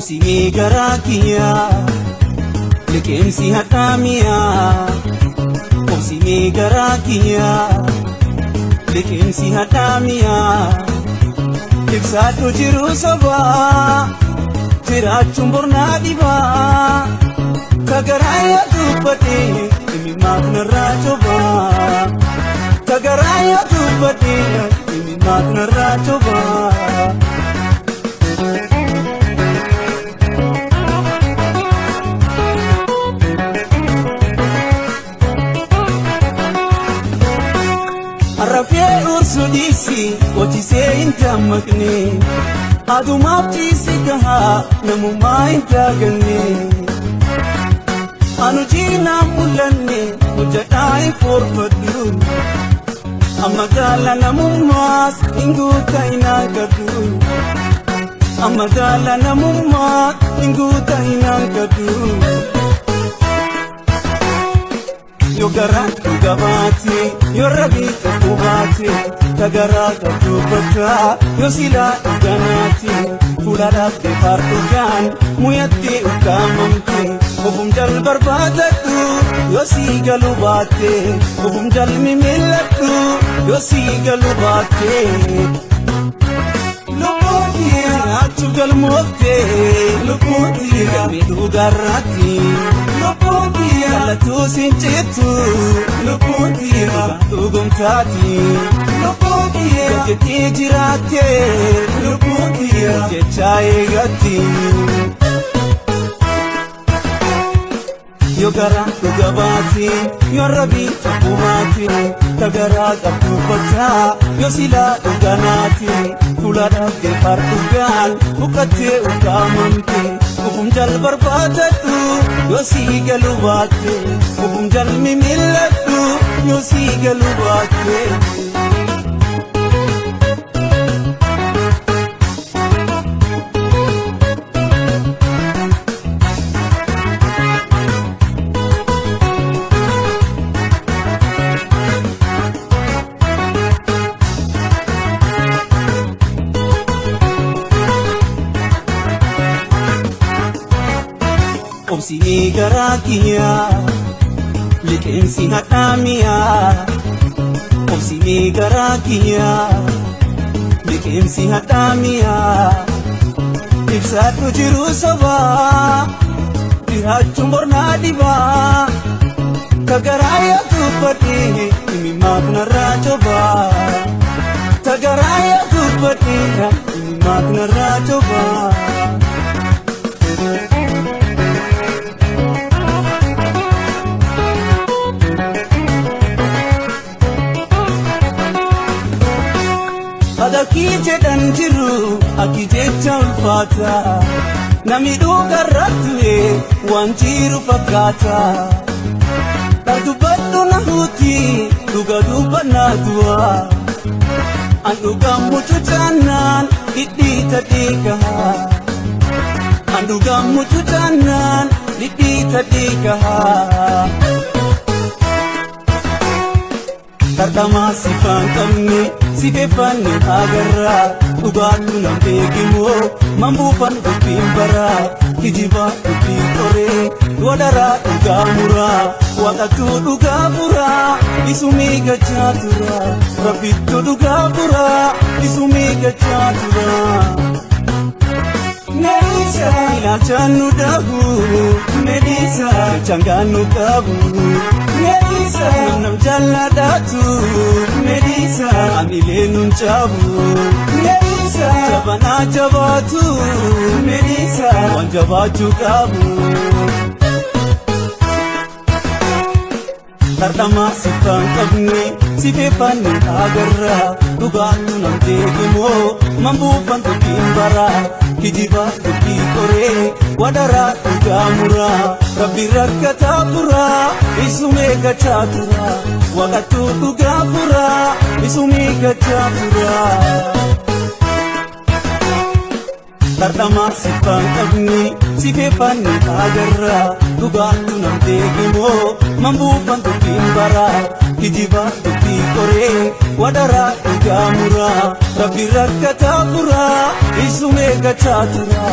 obsimi garakiya liqimsi hatamiya obsimi garakiya liqimsi hatamiya ibsaatu jiru soba jiraachuun bornaa dhiba kagaraya dubbate imimaaf narraa coba kagaraya dubbate imimaaf narraa coba Arrafee ursudisi otisee intamakne adumaaf ciisi gahaa namummaa intaaganne anu jiinaan mul'anne hojjadhaa hin forfadhu amma gaala namummaas hin guuta hin argadhu amma gaala namummaas hin guuta hin argadhu Yo garatu gabati, yo rabita kubati, tagarata kubata, yo sila uganati, fularate partugan, muyati ukamamti, ubumjal barbadatu, yo sigalubate, ubumjal mimilatu, yo sigalubate. Luputia, atugal mote, luputia, midugarati, luputia, latu sincetu, luputia, tugumtati, luputia, jeti jirate, luputia, jechae gati. Yo garatu gabati, yo rabita kumati, tagarata kubata, yo sila uganati, fularate partugan, ukate ukamamte, ubumjal barbadatu, yo sigalubate, ubumjal mimilatu, yo sigalubate. Obsimi garakiya liqimsi hatamiya obsimi garakiya liqimsi hatamiya ibsaatu jiru soba jiraachuun bornaa dhiba kagaraya dubbate imimaaf narraa coba kagaraya dubbate imimaaf narraa coba Adakije danjiru akijecha ulfata namiduga ratwe wanjiru fakata Dubaddu nahuti duga dubana dua Anduga mutu janan didita dika Anduga mutu janan didita dika Tardama sifan kamni sifefanni agarra Ugatu nambekimo mambufan upimbara Kijiba upikore wadara ugamura Wakatu dugabura isumiga chatura Rabitu dugabura isumiga chatura Medisa ilachanu dagu Medisa changanu kabu Medisa namjala datu Medisa amilenu chabu Medisa jabana jabatu Medisa wanjabatu kabu Tardama sifan kabni sifefanni agarra Dugatu namdekimo mambufan tukimbara Kijiba tukikore wadara ugamura Rabbi rakkatabura isumega chatura Wakatu tugabura isumega chatura Tardama sifan kabni sifefanni agarra Dugatu namdekimo mambufan tukimbara Kijiba tukikore wadara ugamura sabbi rakkataa furaa isumee gachaa tura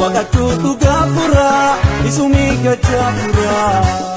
waqattuu dhugaa furaa isumii gachaa furaa.